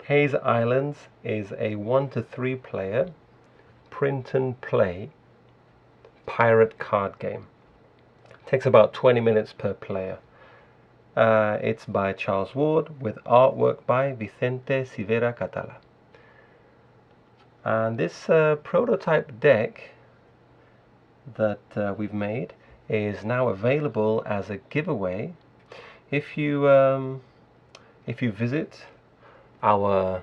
HAZE Islands is a 1 to 3 player print and play pirate card game. It takes about 20 minutes per player. It's by Charles Ward with artwork by Vicente Sivera Catalá. And this prototype deck that we've made is now available as a giveaway if you visit our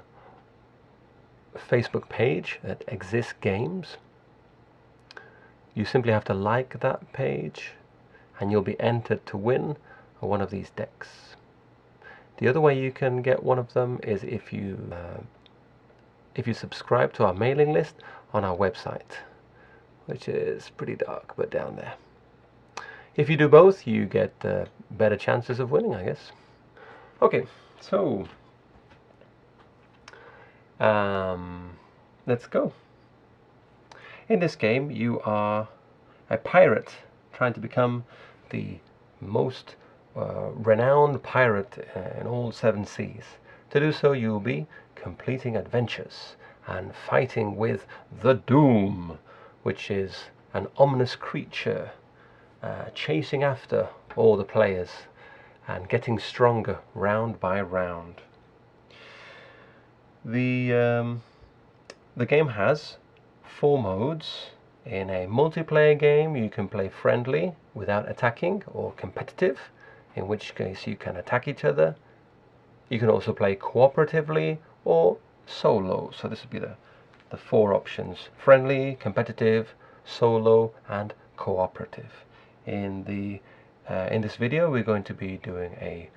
Facebook page at Exist Games. You simply have to like that page and you'll be entered to win one of these decks. The other way you can get one of them is if you subscribe to our mailing list on our website, which is pretty dark, but down there. If you do both, you get better chances of winning, I guess. Okay, so let's go. In this game, you are a pirate trying to become the most renowned pirate in all 7 seas. To do so, you will be completing adventures and fighting with the Doom, which is an ominous creature chasing after all the players and getting stronger round by round. The game has 4 modes. In a multiplayer game, you can play friendly without attacking, or competitive, in which case you can attack each other. You can also play cooperatively or solo. So this would be the 4 options: friendly, competitive, solo, and cooperative. In this video, we're going to be doing a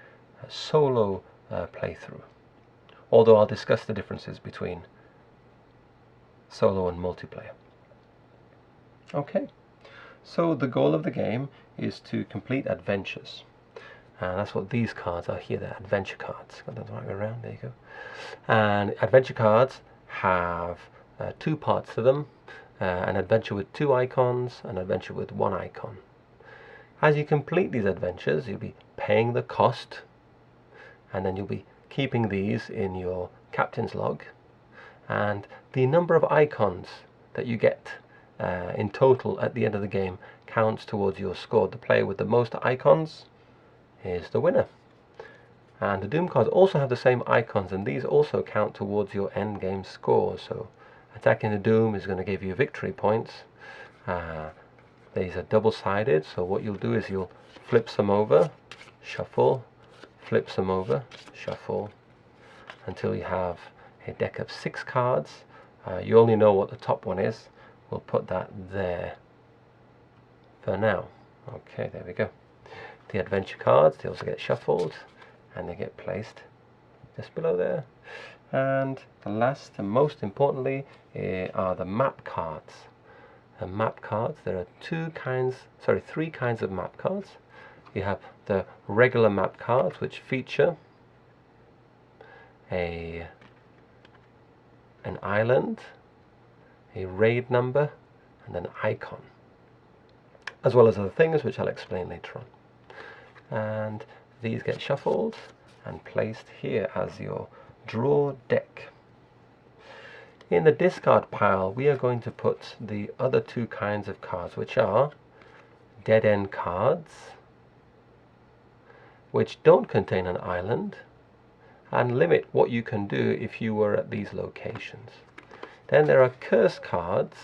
solo playthrough, although I'll discuss the differences between solo and multiplayer. Okay, so the goal of the game is to complete adventures. And that's what these cards are here. They're adventure cards. Got them the right way around. There you go. And adventure cards have 2 parts to them: an adventure with 2 icons, an adventure with 1 icon. As you complete these adventures, you'll be paying the cost, and then you'll be keeping these in your captain's log. And the number of icons that you get in total at the end of the game counts towards your score. The player with the most icons is the winner. And the Doom cards also have the same icons, and these also count towards your end game score. So attacking the Doom is going to give you victory points. These are double-sided, so what you'll do is you'll flip some over, shuffle, flip some over, shuffle, until you have a deck of 6 cards. You only know what the top one is. We'll put that there for now. Okay, there we go. The adventure cards, they also get shuffled and they get placed just below there. And the last and most importantly are the map cards. The map cards, there are 3 kinds of map cards. You have the regular map cards, which feature an island, a raid number, and an icon, as well as other things which I'll explain later on. And these get shuffled and placed here as your draw deck. In the discard pile, we are going to put the other 2 kinds of cards, which are dead end cards, which don't contain an island and limit what you can do if you were at these locations. Then there are curse cards,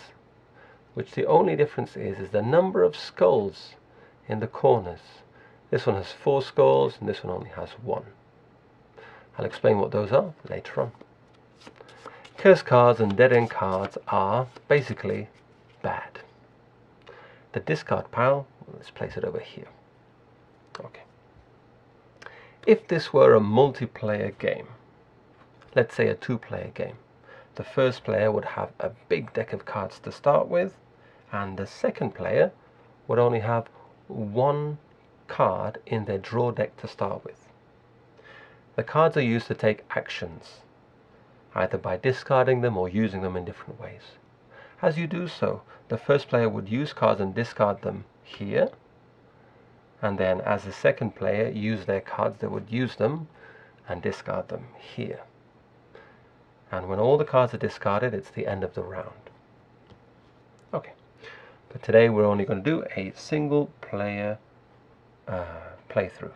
which the only difference is the number of skulls in the corners. This one has 4 skulls and this one only has 1. I'll explain what those are later on. Curse cards and dead end cards are basically bad. The discard pile, let's place it over here. Okay. If this were a multiplayer game, let's say a 2-player game, the first player would have a big deck of cards to start with, and the second player would only have 1 card in their draw deck to start with. The cards are used to take actions, either by discarding them or using them in different ways. As you do so, the first player would use cards and discard them here, and then as the second player use their cards, they would use them and discard them here. and when all the cards are discarded, it's the end of the round. Okay, but today we're only going to do a single player playthrough.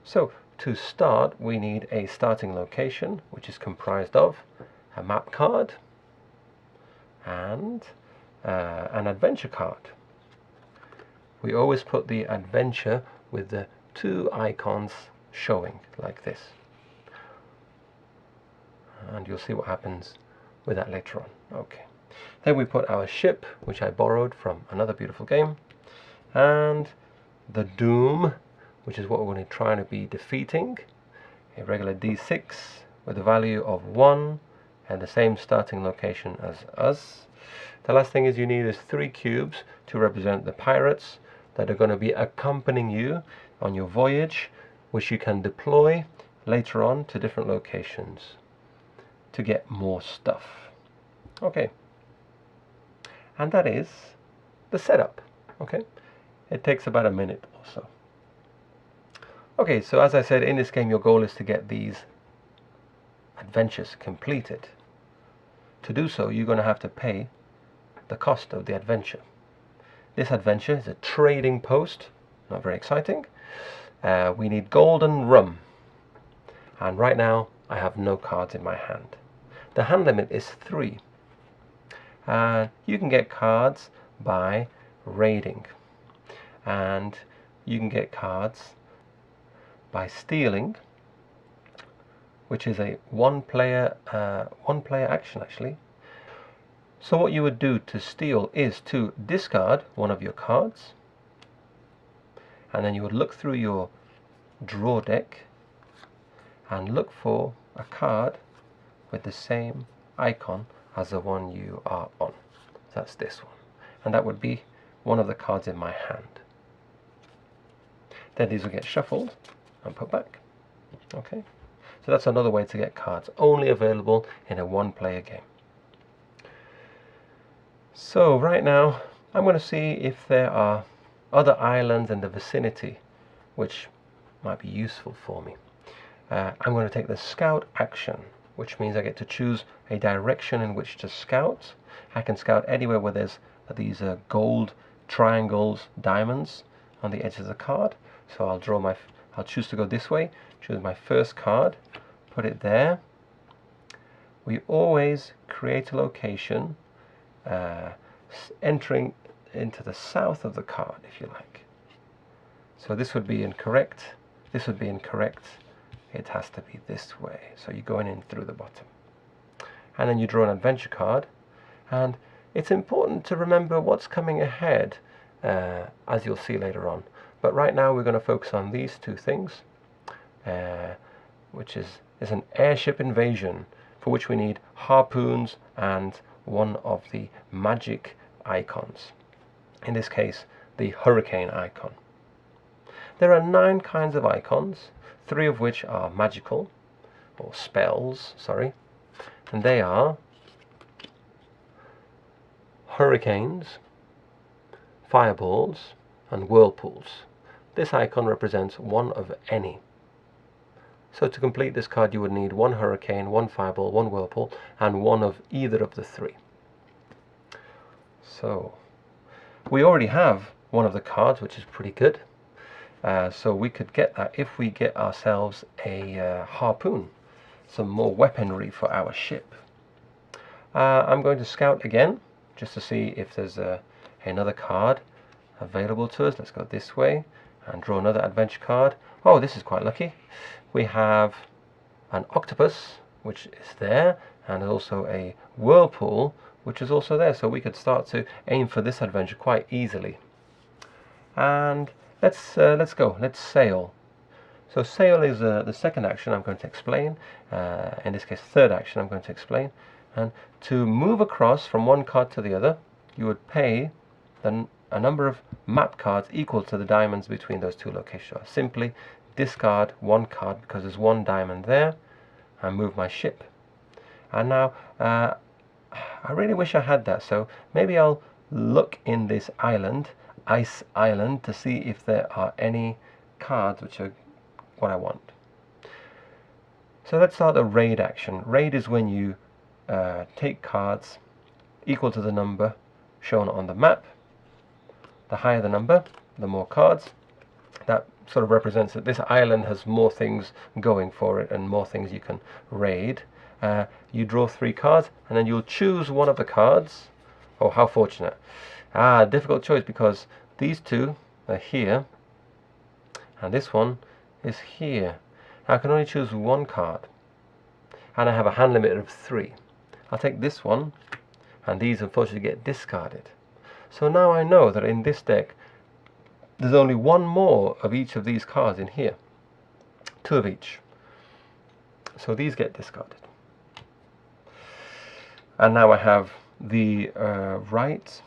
So to start, we need a starting location, which is comprised of a map card and an adventure card. We always put the adventure with the two icons showing like this, and you'll see what happens with that later on. Okay, then we put our ship, which I borrowed from another beautiful game, and the doom, which is what we're going to try to be defeating, a regular d6 with a value of 1 and the same starting location as us. The last thing is you need is 3 cubes to represent the pirates that are going to be accompanying you on your voyage, which you can deploy later on to different locations to get more stuff. Okay, and that is the setup. Okay, it takes about a minute or so. Okay, so as I said, in this game your goal is to get these adventures completed. To do so, you're going to have to pay the cost of the adventure. This adventure is a trading post, not very exciting. We need gold and rum, and right now I have no cards in my hand. The hand limit is 3. You can get cards by raiding, and you can get cards by stealing, which is a one player action actually. So what you would do to steal is to discard one of your cards, and then you would look through your draw deck and look for a card with the same icon as the one you are on. That's this one, and that would be one of the cards in my hand. Then these will get shuffled and put back. Okay, so that's another way to get cards, only available in a one-player game. So right now I'm going to see if there are other islands in the vicinity which might be useful for me. I'm going to take the scout action, which means I get to choose a direction in which to scout. I can scout anywhere where there's these gold triangles, diamonds on the edge of the card. So I'll choose to go this way, choose my first card, put it there. We always create a location entering into the south of the card, if you like. So this would be incorrect, this would be incorrect, it has to be this way. So you're going in through the bottom. And then you draw an adventure card, and it's important to remember what's coming ahead, as you'll see later on. But right now we're going to focus on these two things, which is an airship invasion, for which we need harpoons and one of the magic icons. In this case, the hurricane icon. There are 9 kinds of icons, 3 of which are magical, or spells, sorry, and they are hurricanes, fireballs, and whirlpools. This icon represents one of any. So to complete this card you would need 1 hurricane, 1 fireball, 1 whirlpool, and 1 of either of the 3. So we already have one of the cards, which is pretty good. So we could get that if we get ourselves a harpoon, some more weaponry for our ship. I'm going to scout again, just to see if there's another card available to us. Let's go this way and draw another adventure card. Oh, this is quite lucky. We have an octopus, which is there, and also a whirlpool, which is also there. So we could start to aim for this adventure quite easily. And let's go. Let's sail. So sail is the second action I'm going to explain. In this case, third action I'm going to explain. And to move across from one card to the other, you would pay a number of map cards equal to the diamonds between those two locations. So I simply discard 1 card because there's 1 diamond there, and move my ship. And now I really wish I had that, so maybe I'll look in this island, Ice Island, to see if there are any cards which are what I want. So let's start the raid action. Raid is when you take cards equal to the number shown on the map. The higher the number, the more cards. That sort of represents that this island has more things going for it and more things you can raid. You draw 3 cards and then you'll choose one of the cards. Oh, how fortunate. Difficult choice because these two are here and this one is here. I can only choose one card and I have a hand limit of 3. I'll take this one and these unfortunately get discarded. So now I know that in this deck there's only one more of each of these cards in here. 2 of each. So these get discarded. And now I have the right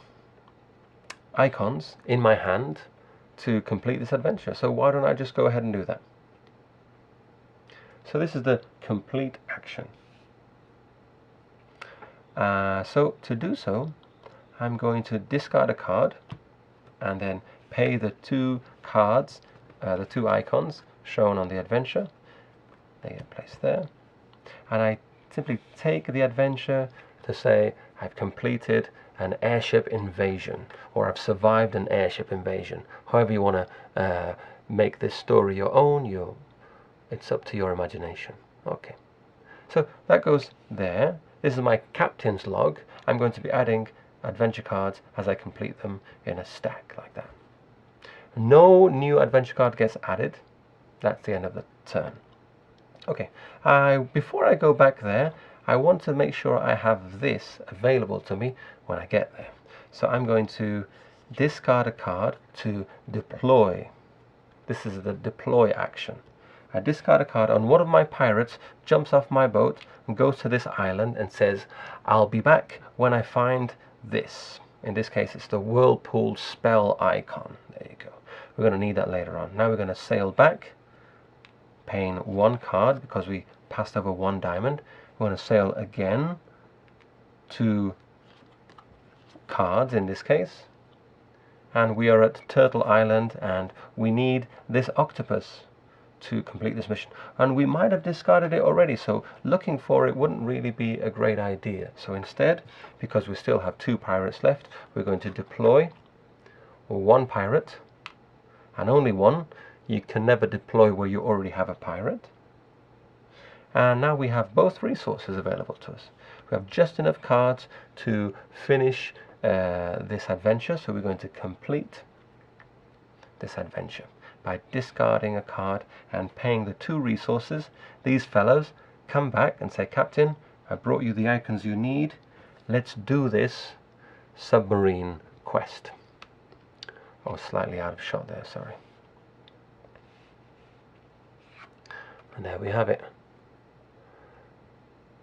icons in my hand to complete this adventure. So why don't I just go ahead and do that? So this is the complete action. So to do so, I'm going to discard a card and then pay the 2 cards, the 2 icons shown on the adventure. They get placed there. And I simply take the adventure to say I've completed an airship invasion, or I've survived an airship invasion. However you want to make this story your own, it's up to your imagination. Okay, so that goes there. This is my captain's log. I'm going to be adding adventure cards as I complete them in a stack like that. No new adventure card gets added. That's the end of the turn. Okay, before I go back there, I want to make sure I have this available to me when I get there. So I'm going to discard a card to deploy. This is the deploy action. I discard a card and one of my pirates jumps off my boat and goes to this island and says, I'll be back when I find this. In this case it's the whirlpool spell icon. There you go. We're going to need that later on. Now we're going to sail back, paying 1 card because we passed over 1 diamond. We're going to sail again, 2 cards in this case, and we are at Turtle Island and we need this octopus to complete this mission, and we might have discarded it already, so looking for it wouldn't really be a great idea. So instead, because we still have 2 pirates left, we're going to deploy 1 pirate, and only 1. You can never deploy where you already have a pirate. And now we have both resources available to us. We have just enough cards to finish this adventure, so we're going to complete this adventure by discarding a card and paying the 2 resources. These fellows come back and say, Captain, I brought you the icons you need. Let's do this submarine quest. Oh, slightly out of shot there, sorry. And there we have it.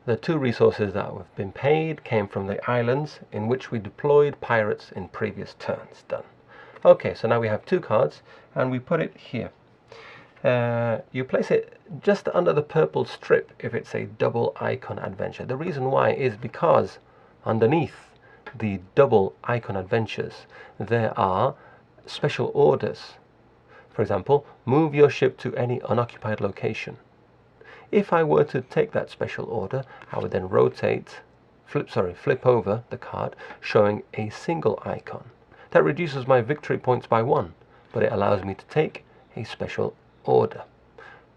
The 2 resources that have been paid came from the islands in which we deployed pirates in previous turns. Done. Okay, so now we have 2 cards and we put it here. You place it just under the purple strip if it's a double icon adventure. The reason why is because underneath the double icon adventures there are special orders. For example, move your ship to any unoccupied location. If I were to take that special order, I would then flip over the card showing a single icon. That reduces my victory points by 1, but it allows me to take a special order.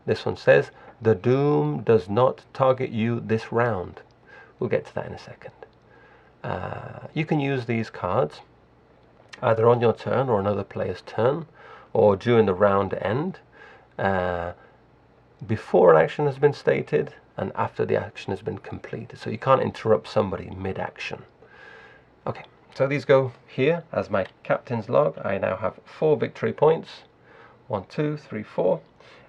This one says, the doom does not target you this round. We'll get to that in a second. You can use these cards either on your turn or another player's turn, or during the round end, before an action has been stated and after the action has been completed. So you can't interrupt somebody mid-action. Okay, so these go here as my captain's log. I now have 4 victory points. 1, 2, 3, 4.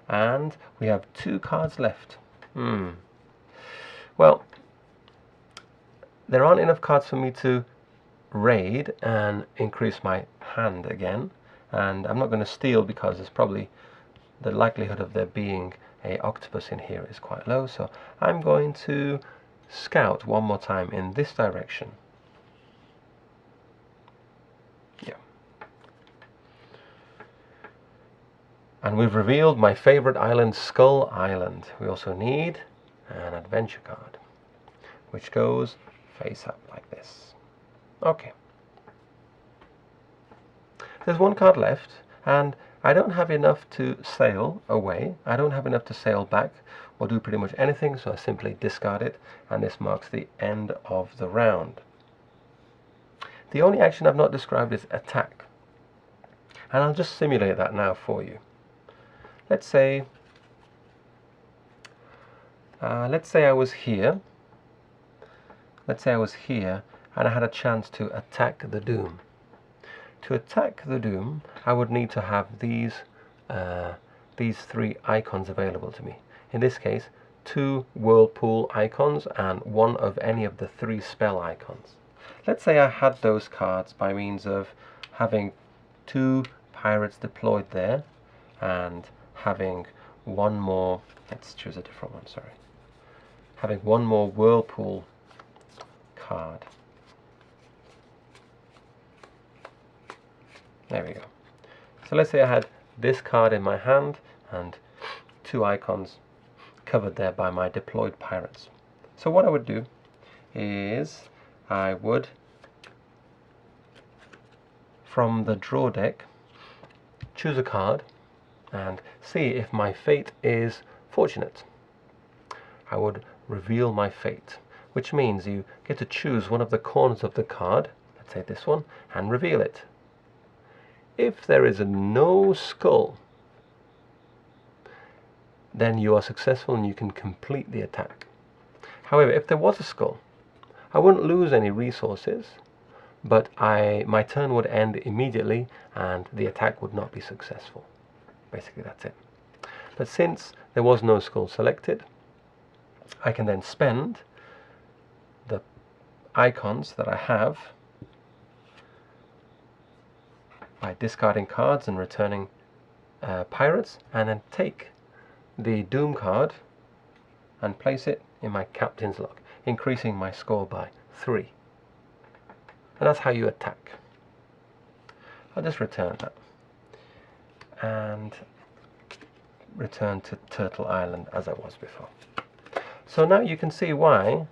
And we have 2 cards left. Well, there aren't enough cards for me to raid and increase my hand again. And I'm not going to steal because there's probably the likelihood of there being a octopus in here is quite low. So I'm going to scout one more time in this direction. Yeah. And we've revealed my favorite island, Skull Island. We also need an adventure card. which goes face up like this. Okay. There's one card left, and I don't have enough to sail away. I don't have enough to sail back or do pretty much anything, so I simply discard it, and this marks the end of the round. The only action I've not described is attack, and I'll just simulate that now for you. Let's say I was here. Let's say I was here, and I had a chance to attack the Doom. To attack the Doom, I would need to have these three icons available to me. In this case, 2 whirlpool icons and 1 of any of the 3 spell icons. Let's say I had those cards by means of having 2 pirates deployed there and having 1 more, let's choose a different one, sorry. Having 1 more whirlpool card. There we go. So let's say I had this card in my hand and 2 icons covered there by my deployed pirates. So what I would do is I would, from the draw deck, choose a card and see if my fate is fortunate. I would reveal my fate, which means you get to choose one of the corners of the card, let's say this one, and reveal it. If there is no skull, then you are successful and you can complete the attack. However, if there was a skull, I wouldn't lose any resources, but my turn would end immediately and the attack would not be successful. Basically, that's it. But since there was no skull selected, I can then spend the icons that I have by discarding cards and returning pirates, and then take the Doom card and place it in my captain's log, increasing my score by 3. And that's how you attack. I'll just return that and return to Turtle Island as I was before. So now you can see why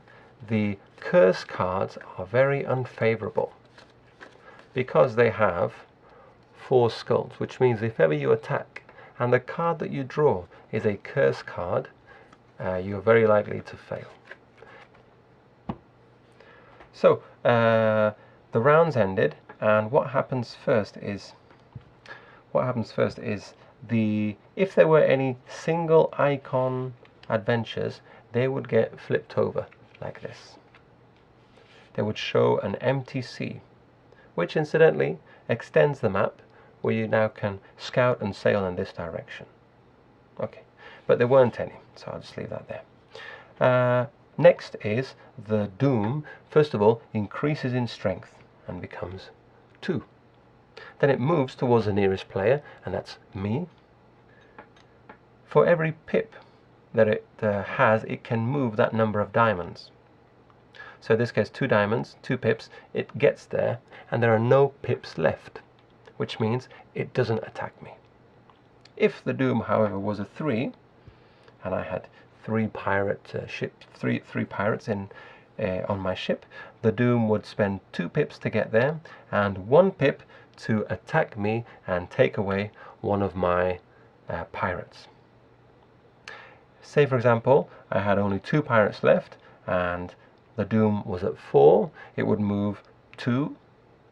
the curse cards are very unfavorable, because they have 4 skulls, which means if ever you attack and the card that you draw is a curse card, you're very likely to fail. So the round's ended, and what happens first is if there were any single icon adventures, they would get flipped over like this. They would show an empty sea, which incidentally extends the map, where you now can scout and sail in this direction. Okay, but there weren't any, so I'll just leave that there. Next is the Doom. First of all, increases in strength and becomes 2. Then it moves towards the nearest player, and that's me. For every pip that it has, it can move that number of diamonds. So in this case, 2 diamonds, 2 pips, it gets there, and there are no pips left, which means it doesn't attack me. If the Doom, however, was a 3, and I had 3 pirate ships, three pirates on my ship, the Doom would spend 2 pips to get there, and 1 pip to attack me and take away one of my pirates. Say, for example, I had only 2 pirates left, and the Doom was at 4, it would move 2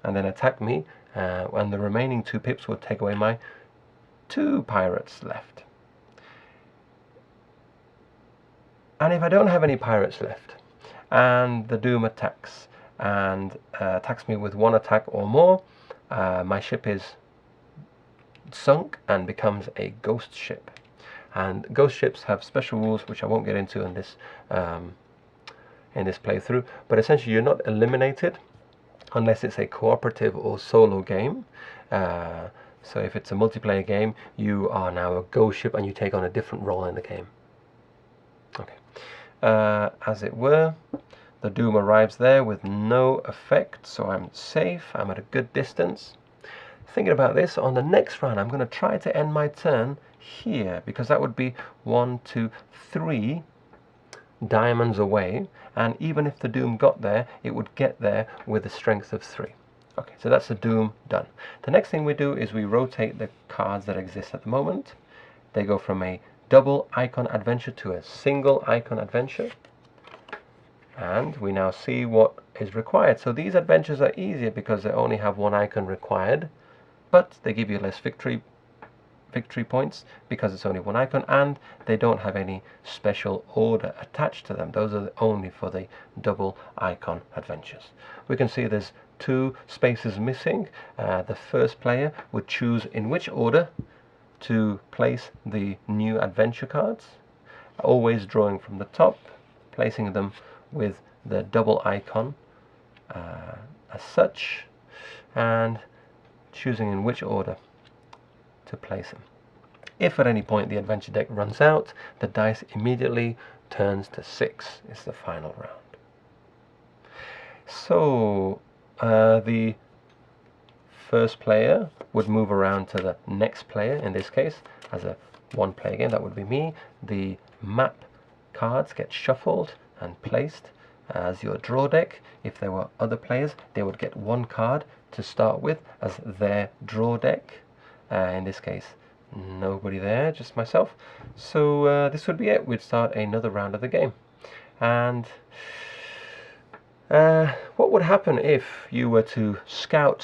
and then attack me, and the remaining 2 pips would take away my 2 pirates left. And if I don't have any pirates left, and the Doom attacks, and attacks me with 1 attack or more, my ship is sunk and becomes a ghost ship. And ghost ships have special rules which I won't get into in this playthrough, but essentially you're not eliminated unless it's a cooperative or solo game. So if it's a multiplayer game, you are now a ghost ship and you take on a different role in the game. Okay. As it were, the Doom arrives there with no effect, so I'm safe, I'm at a good distance. Thinking about this, on the next round I'm going to try to end my turn here, because that would be 1, 2, 3 diamonds away, and even if the Doom got there, it would get there with a strength of 3. Okay, so that's the Doom done. The next thing we do is we rotate the cards that exist at the moment. They go from a double icon adventure to a single icon adventure. And we now see what is required. So these adventures are easier because they only have one icon required, but they give you less victory points because it's only one icon, and they don't have any special order attached to them. Those are only for the double icon adventures. We can see there's 2 spaces missing. The first player would choose in which order to place the new adventure cards, always drawing from the top, placing them with the double icon as such, and choosing in which order to place them. If at any point the adventure deck runs out, the dice immediately turns to 6. It's the final round. So the first player would move around to the next player. In this case, as a one-player game, that would be me. The map cards get shuffled and placed as your draw deck. If there were other players, they would get 1 card to start with as their draw deck. In this case, nobody there, just myself. So this would be it. We'd start another round of the game. And what would happen if you were to scout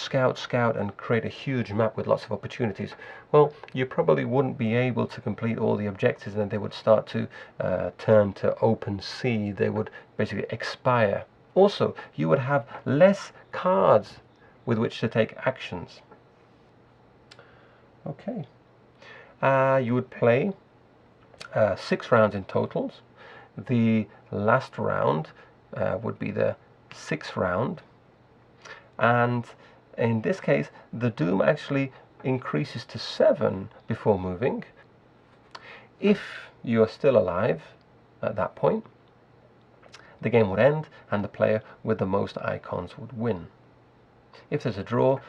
and create a huge map with lots of opportunities? Well, you probably wouldn't be able to complete all the objectives, and then they would start to turn to open sea. They would basically expire. Also, you would have less cards with which to take actions. Okay. You would play 6 rounds in total. The last round would be the 6th round, and in this case the Doom actually increases to 7 before moving. If you are still alive at that point, the game would end and the player with the most icons would win. If there's a draw,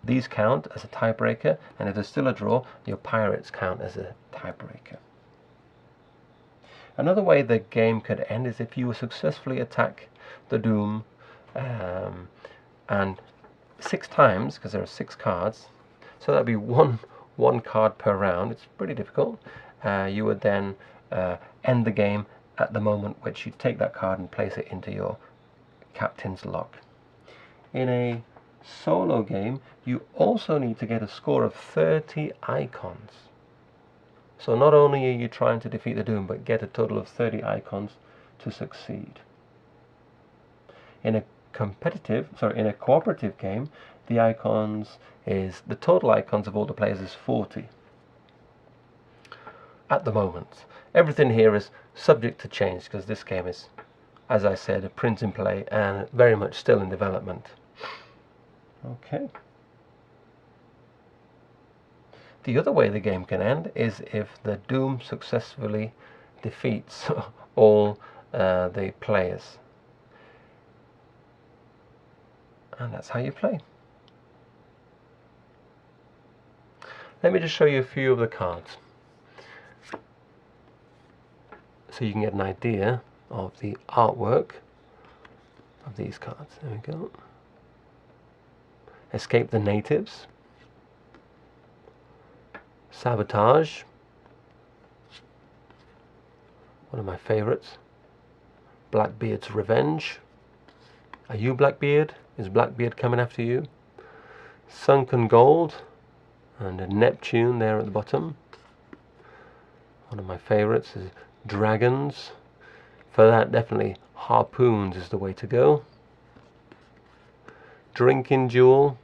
these count as a tiebreaker, and if there's still a draw, your pirates count as a tiebreaker. Another way the game could end is if you successfully attack the Doom and 6 times, because there are 6 cards, so that'd be one card per round. It's pretty difficult. You would then end the game at the moment which you take that card and place it into your captain's lock. In a solo game, you also need to get a score of 30 icons. So not only are you trying to defeat the Doom, but get a total of 30 icons to succeed. In a cooperative game, the total icons of all the players is 40 at the moment. Everything here is subject to change because this game is, as I said, a print and play and very much still in development. Okay. The other way the game can end is if the Doom successfully defeats all the players. And that's how you play. Let me just show you a few of the cards so you can get an idea of the artwork of these cards. There we go. Escape the Natives, Sabotage, one of my favorites, Blackbeard's Revenge. Are you Blackbeard? Is Blackbeard coming after you? Sunken Gold, and a Neptune there at the bottom. One of my favorites is Dragons. For that, definitely Harpoons is the way to go. Drinking Duel,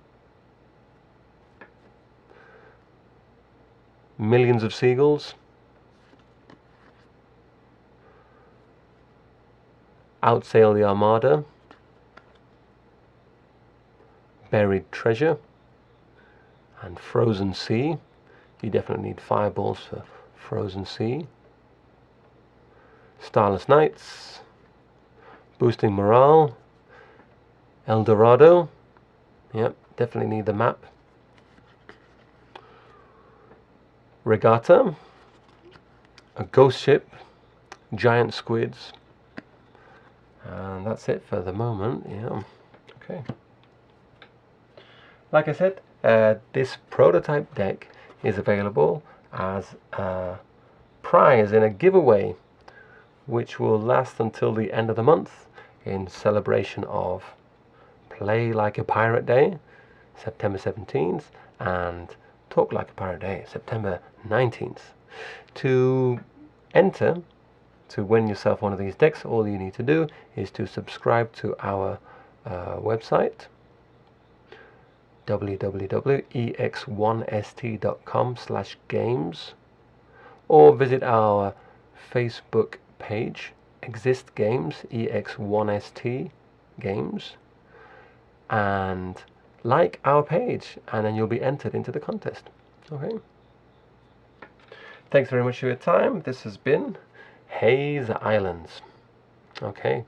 Millions of Seagulls, Outsail the Armada, Buried Treasure, and Frozen Sea. You definitely need fireballs for Frozen Sea. Starless Nights, Boosting Morale, El Dorado. Yep, definitely need the map. Regatta, a Ghost Ship, Giant Squids, that's it for the moment. Yeah. Okay. Like I said, this prototype deck is available as a prize in a giveaway, which will last until the end of the month in celebration of Play Like a Pirate Day, September 17th, and Talk Like a Pirate Day, September 19th. To enter to win yourself one of these decks, all you need to do is to subscribe to our website, www.ex1st.com/games, or visit our Facebook page, Exist Games, EX1ST Games, and like our page, and then you'll be entered into the contest. Okay. Thanks very much for your time. This has been HAZE Islands. Okay.